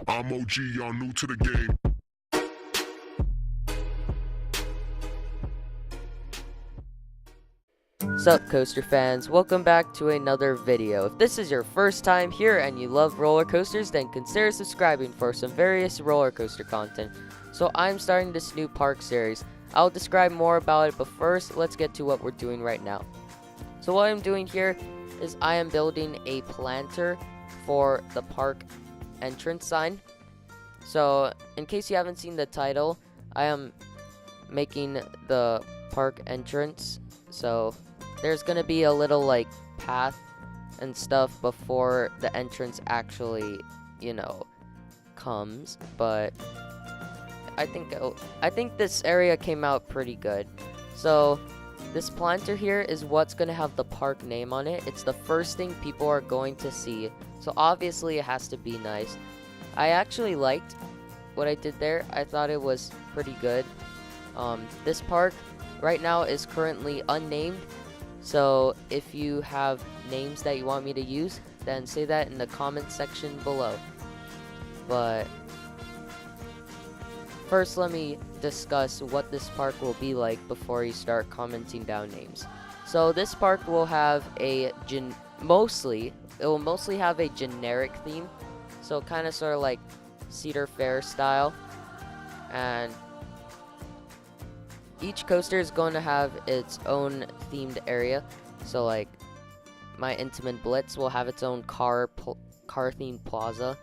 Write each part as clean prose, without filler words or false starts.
I'm OG, y'all new to the game. Sup coaster fans, welcome back to another video. If this is your first time here and you love roller coasters, then consider subscribing for some various roller coaster content. So I'm starting this new park series. I'll describe more about it, but first let's get to what we're doing right now. So what I'm doing here is I am building a planter for the park entrance sign. So in case you haven't seen the title, I am making the park entrance. So there's gonna be a little like path and stuff before the entrance actually, comes. But I think this area came out pretty good. So this planter here is what's gonna have the park name on it. It's the first thing people are going to see. So obviously it has to be nice. I actually liked what I did there. I thought it was pretty good. This park right now is currently unnamed. So if you have names that you want me to use, then say that in the comment section below. But first, let me discuss what this park will be like before you start commenting down names. So this park will have a mostly have a generic theme. So kind of sort of like Cedar Fair style. And each coaster is going to have its own themed area. So like my Intimate Blitz will have its own car themed plaza,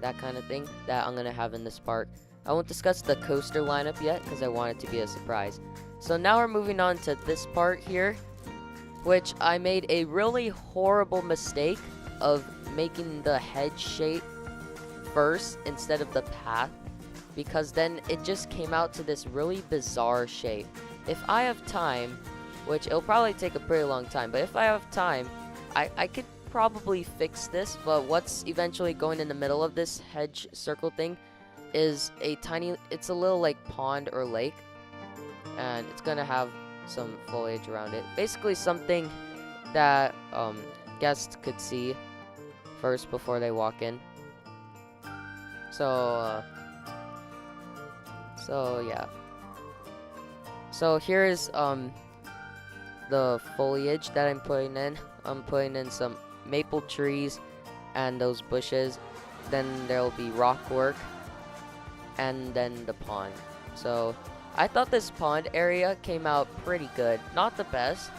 that kind of thing that I'm going to have in this park. I won't discuss the coaster lineup yet because I want it to be a surprise. So now we're moving on to this part here, which I made a really horrible mistake of making the head shape first instead of the path, because then it just came out to this really bizarre shape. If I have time, which it'll probably take a pretty long time, but if I have time, I could probably fix this. But what's eventually going in the middle of this hedge circle thing is it's a little like pond or lake, and it's gonna have some foliage around it. Basically something that guests could see first before they walk in. So yeah. So here is the foliage that I'm putting in. I'm putting in some maple trees and those bushes. Then there'll be rock work, and then the pond. So I thought this pond area came out pretty good. Not the best,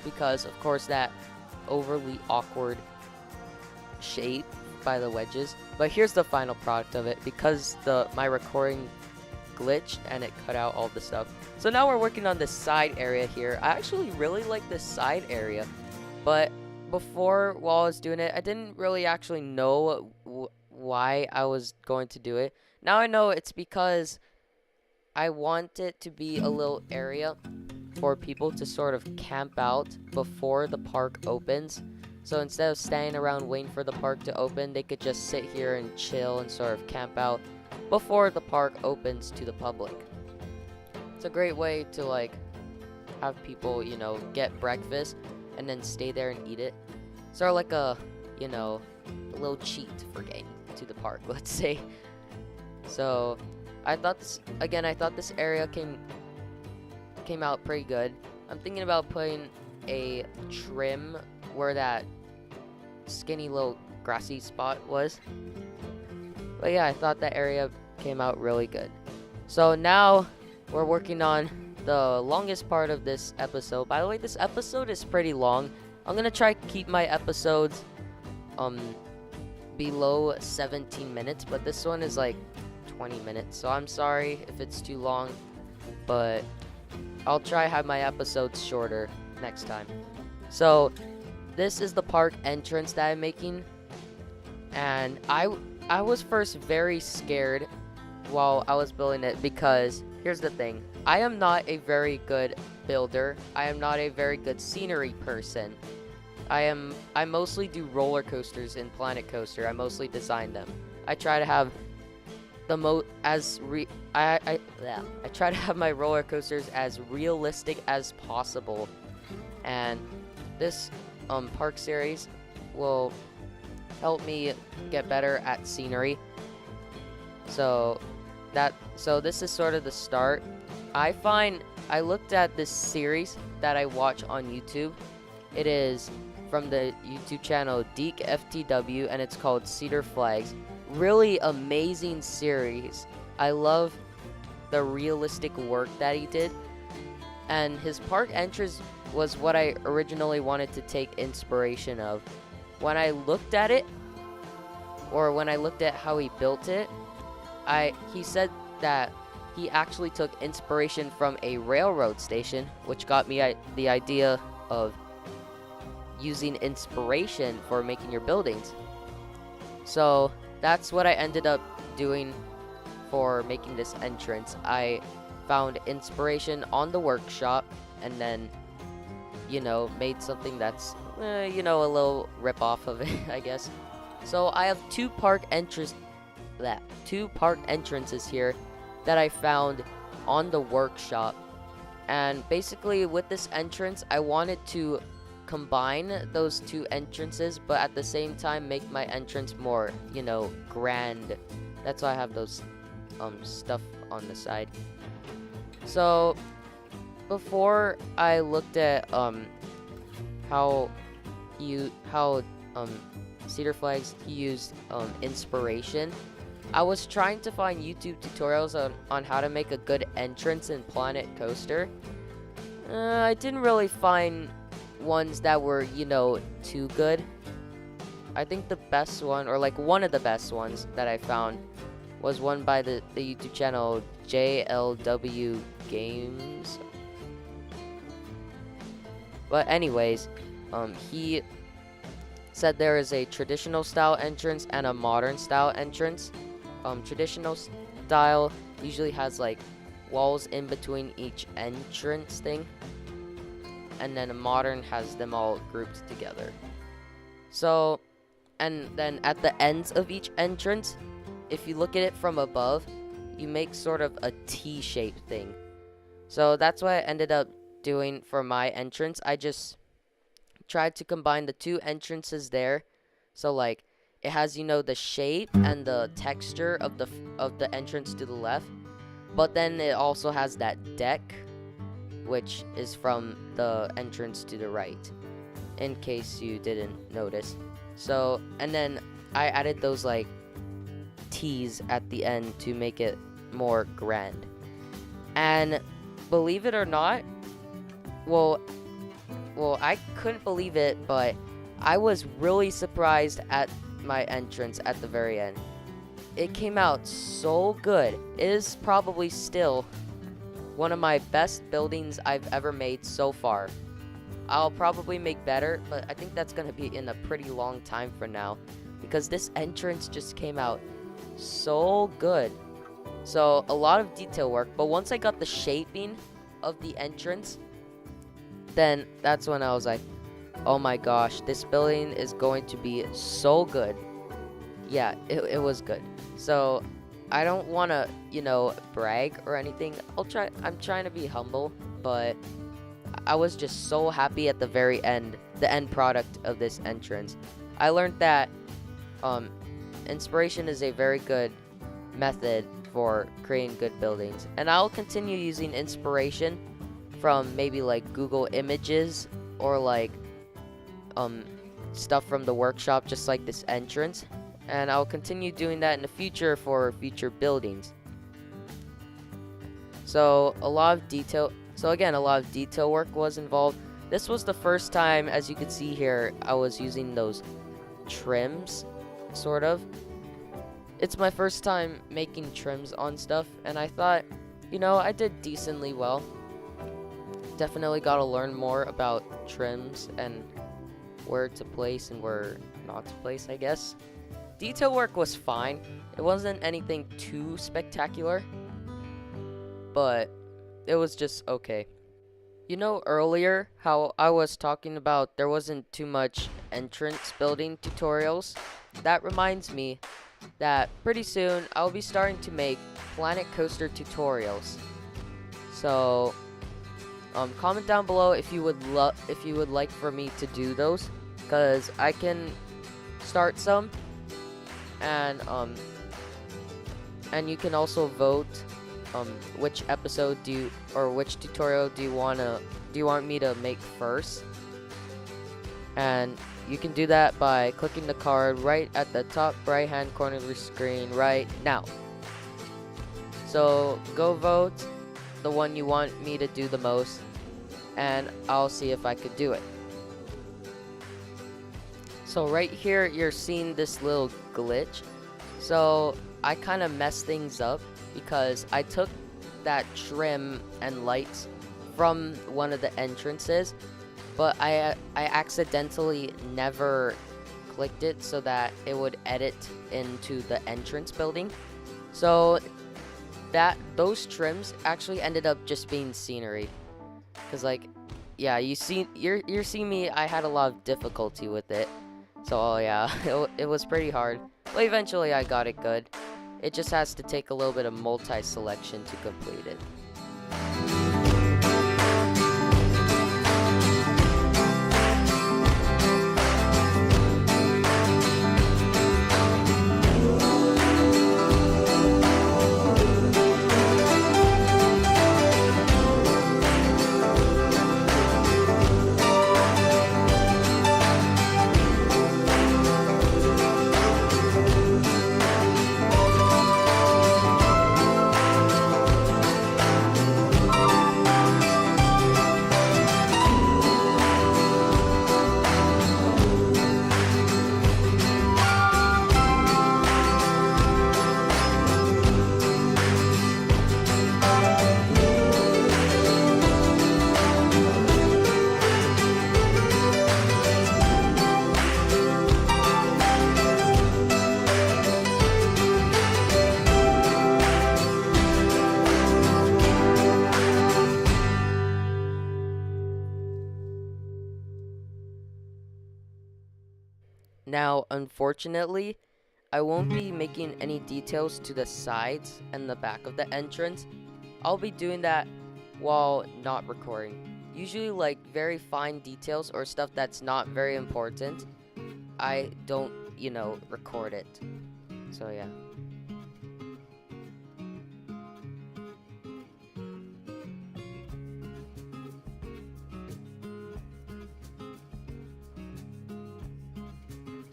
because of course that overly awkward shape by the wedges. But here's the final product of it, because my recording glitched and it cut out all the stuff. So now we're working on this side area here. I actually really like this side area, but before, while I was doing it, I didn't really actually know why I was going to do it. Now I know it's because I want it to be a little area for people to sort of camp out before the park opens. So instead of standing around waiting for the park to open, they could just sit here and chill and sort of camp out before the park opens to the public. It's a great way to like have people, get breakfast and then stay there and eat it. Sort of like a little cheat for getting to the park, let's say. So I thought this area came out pretty good. I'm thinking about putting a trim where that skinny little grassy spot was. But yeah, I thought that area came out really good. So now we're working on the longest part of this episode. By the way, this episode is pretty long. I'm gonna try to keep my episodes below 17 minutes, but this one is like 20 minutes. So I'm sorry if it's too long, but I'll try to have my episodes shorter next time. So this is the park entrance that I'm making, and I was first very scared while I was building it, because here's the thing. I am not a very good builder. I am not a very good scenery person. I mostly do roller coasters in Planet Coaster. I mostly design them. I try to have the I try to have my roller coasters as realistic as possible. And this park series will help me get better at scenery. So this is sort of the start. I looked at this series that I watch on YouTube. It is from the YouTube channel Deke FTW, and it's called Cedar Flags. Really amazing series. I love the realistic work that he did, and his park entrance was what I originally wanted to take inspiration of. When I looked at it, or when I looked at how he built it, he said that he actually took inspiration from a railroad station, which got me the idea of using inspiration for making your buildings. So that's what I ended up doing for making this entrance. I found inspiration on the workshop, and then, made something that's, a little rip off of it, I guess. So I have two park entrances here that I found on the workshop. And basically with this entrance, I wanted to combine those two entrances, but at the same time make my entrance more, grand. That's why I have those stuff on the side. So before I looked at how Cedar Flags he used inspiration, I was trying to find YouTube tutorials on how to make a good entrance in Planet Coaster. I didn't really find ones that were, too good. I think the best one, or like one of the best ones that I found, was one by the YouTube channel JLW Games. But anyways, he said there is a traditional style entrance and a modern style entrance. Traditional style usually has like walls in between each entrance thing, and then a modern has them all grouped together. So, and then at the ends of each entrance, if you look at it from above, you make sort of a T-shaped thing. So that's what I ended up doing for my entrance. I just tried to combine the two entrances there. So like it has, the shape and the texture of the entrance to the left, but then it also has that deck, which is from the entrance to the right, in case you didn't notice. So, and then I added those like T's at the end to make it more grand. And believe it or not, well, I couldn't believe it, but I was really surprised at my entrance at the very end. It came out so good. It is probably still one of my best buildings I've ever made so far. I'll probably make better, but I think that's gonna be in a pretty long time from now, because this entrance just came out so good. So a lot of detail work, but once I got the shaping of the entrance, then that's when I was like, oh my gosh, this building is going to be so good. Yeah, it was good. So I don't want to, brag or anything. I'm trying to be humble, but I was just so happy at the very end, the end product of this entrance. I learned that inspiration is a very good method for creating good buildings, and I'll continue using inspiration from maybe like Google Images or like stuff from the workshop, just like this entrance, and I'll continue doing that in the future for future buildings. So a lot of detail work was involved. This was the first time, as you can see here, I was using those trims, sort of. It's my first time making trims on stuff, and I thought, I did decently well. Definitely got to learn more about trims and where to place and where not to place, I guess. Detail work was fine. It wasn't anything too spectacular, but it was just okay. Earlier how I was talking about there wasn't too much entrance building tutorials? That reminds me that pretty soon I'll be starting to make Planet Coaster tutorials. So comment down below if you would like for me to do those, because I can start some, and and you can also vote which episode or which tutorial do you want me to make first. And you can do that by clicking the card right at the top right hand corner of your screen right now. So go vote the one you want me to do the most, and I'll see if I could do it. So right here you're seeing this little glitch. So I kind of messed things up because I took that trim and lights from one of the entrances, but I accidentally never clicked it so that it would edit into the entrance building. So those trims actually ended up just being scenery. Cause like, yeah, you're seeing me. I had a lot of difficulty with it. So yeah, it was pretty hard. But eventually I got it good. It just has to take a little bit of multi-selection to complete it. Now, unfortunately, I won't be making any details to the sides and the back of the entrance. I'll be doing that while not recording. Usually, like, very fine details or stuff that's not very important, I don't, record it. So, yeah.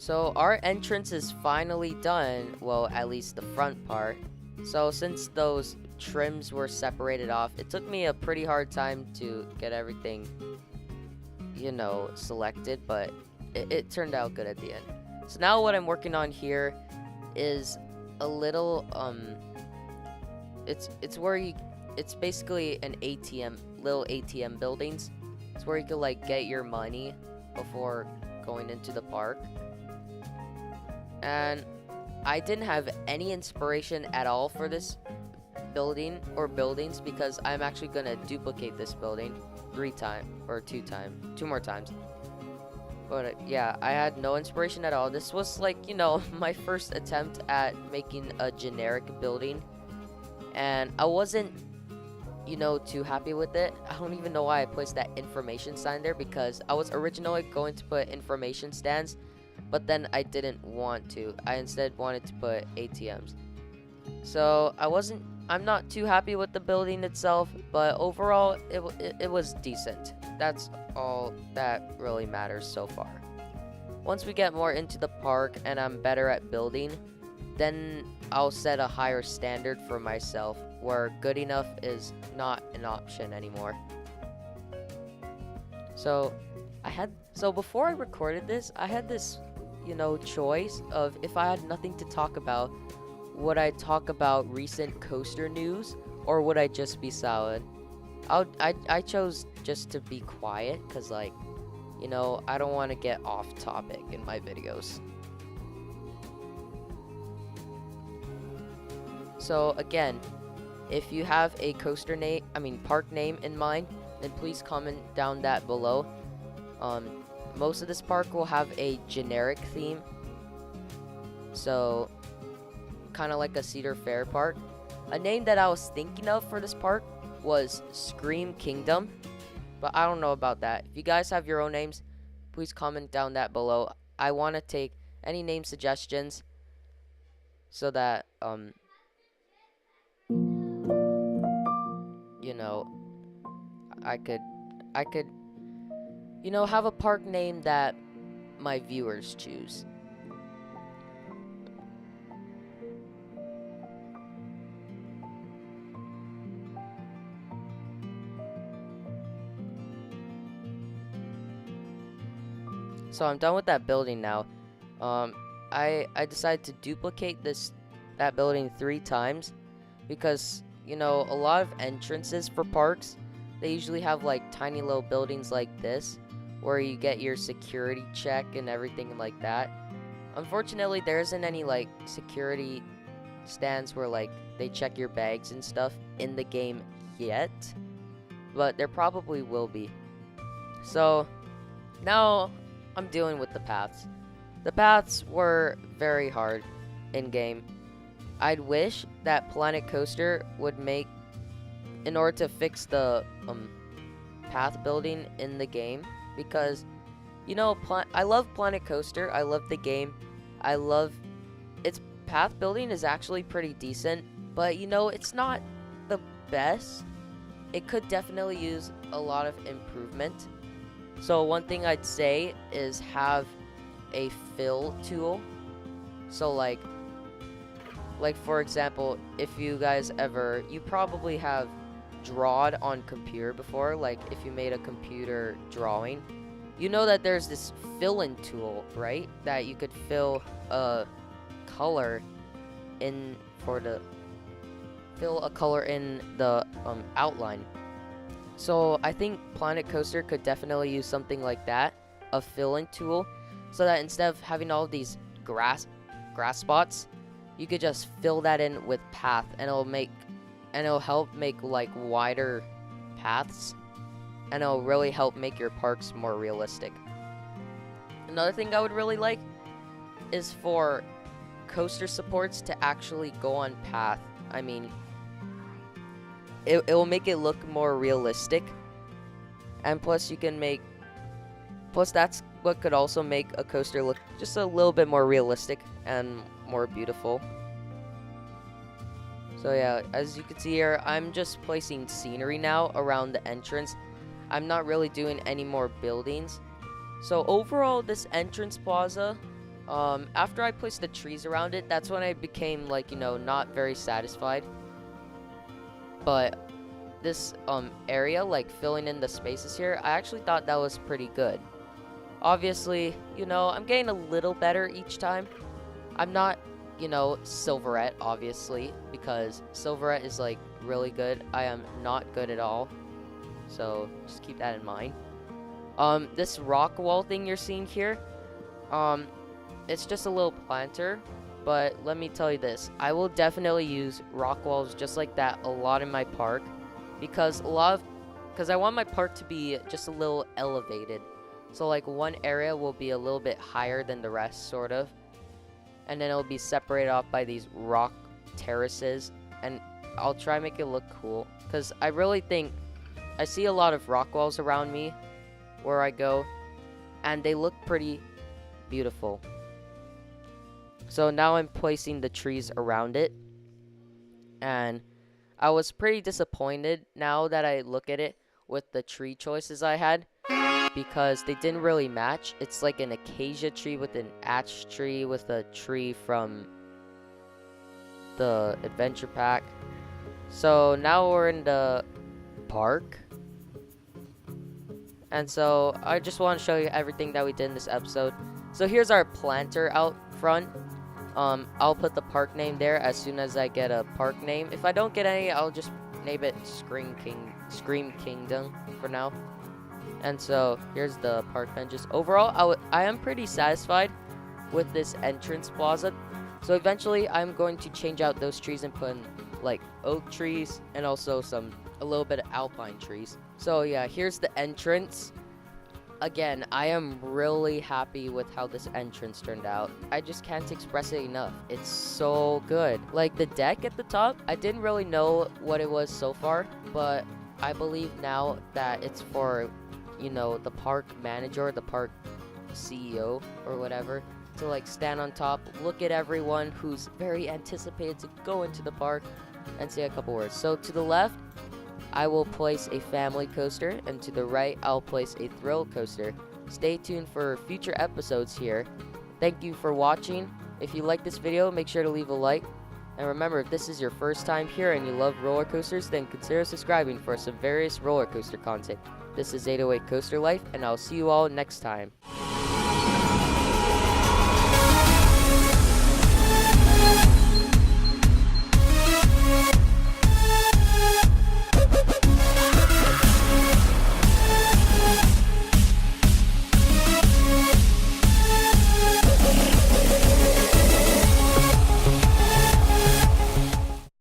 So our entrance is finally done, well, at least the front part. So since those trims were separated off, it took me a pretty hard time to get everything, selected, but it turned out good at the end. So now what I'm working on here is a little, it's basically an ATM, little ATM buildings. It's where you can, like, get your money before going into the park. And I didn't have any inspiration at all for this building or buildings because I'm actually gonna duplicate this building 2 more times. But yeah, I had no inspiration at all. This was like, my first attempt at making a generic building, and I wasn't, too happy with it. I don't even know why I placed that information sign there because I was originally going to put information stands, but then I didn't want to. I instead wanted to put ATMs. So I'm not too happy with the building itself, but overall it was decent. That's all that really matters so far. Once we get more into the park and I'm better at building, then I'll set a higher standard for myself where good enough is not an option anymore. So before I recorded this, I had this choice of if I had nothing to talk about, would I talk about recent coaster news or would I just be silent? I chose just to be quiet because, like, I don't want to get off topic in my videos. So again, if you have a park name in mind, then please comment down that below. Most of this park will have a generic theme, so kind of like a Cedar Fair park. A name that I was thinking of for this park was Scream Kingdom, but I don't know about that. If you guys have your own names, please comment down that below. I want to take any name suggestions so that you know, I could, I could, have a park name that my viewers choose. So I'm done with that building now. I decided to duplicate that building 3 times because a lot of entrances for parks, they usually have like tiny little buildings like this where you get your security check and everything like that. Unfortunately, there isn't any like security stands where like they check your bags and stuff in the game yet, but there probably will be. So now I'm dealing with the paths. The paths were very hard in game. I'd wish that Planet Coaster would make, in order to fix the path building in the game, because I love Planet Coaster. I love the game. I love its path building is actually pretty decent, but it's not the best. It could definitely use a lot of improvement. So one thing I'd say is have a fill tool. So like for example, if you guys you probably have drawed on computer before, like if you made a computer drawing, that there's this fill-in tool, right? That you could fill a color in the outline. So I think Planet Coaster could definitely use something like that, a fill-in tool, so that instead of having all these grass spots, you could just fill that in with path, and it'll help make like wider paths, and it'll really help make your parks more realistic. Another thing I would really like is for coaster supports to actually go on path. I mean, it will make it look more realistic, and plus that's what could also make a coaster look just a little bit more realistic and more beautiful. So yeah, as you can see here, I'm just placing scenery now around the entrance. I'm not really doing any more buildings. So overall, this entrance plaza, after I placed the trees around it, that's when I became like, not very satisfied. But this area, like filling in the spaces here, I actually thought that was pretty good. Obviously, I'm getting a little better each time. I'm not, Silverette, obviously, because Silverette is like really good. I am not good at all. So just keep that in mind. This rock wall thing you're seeing here, it's just a little planter. But let me tell you this, I will definitely use rock walls just like that a lot in my park, because I want my park to be just a little elevated. So like one area will be a little bit higher than the rest, sort of, and then it'll be separated off by these rock terraces, and I'll try to make it look cool, because I really think I see a lot of rock walls around me where I go, and they look pretty beautiful. So now I'm placing the trees around it, and I was pretty disappointed now that I look at it with the tree choices I had, because they didn't really match. It's like an acacia tree with an ash tree with a tree from the adventure pack. So now we're in the park, and so I just want to show you everything that we did in this episode. So here's our planter out front. I'll put the park name there as soon as I get a park name. If I don't get any, I'll just name it Scream Kingdom for now. And so here's the park benches. Overall, I am pretty satisfied with this entrance plaza. So eventually, I'm going to change out those trees and put in like oak trees and also a little bit of alpine trees. So yeah, here's the entrance. Again, I am really happy with how this entrance turned out. I just can't express it enough. It's so good. Like the deck at the top, I didn't really know what it was so far, but I believe now that it's for, the park manager, the park CEO or whatever, to like stand on top, look at everyone who's very anticipated to go into the park and say a couple words. So to the left, I will place a family coaster, and to the right, I'll place a thrill coaster. Stay tuned for future episodes here. Thank you for watching. If you like this video, make sure to leave a like. And remember, if this is your first time here and you love roller coasters, then consider subscribing for some various roller coaster content. This is 808 Coaster Life, and I'll see you all next time.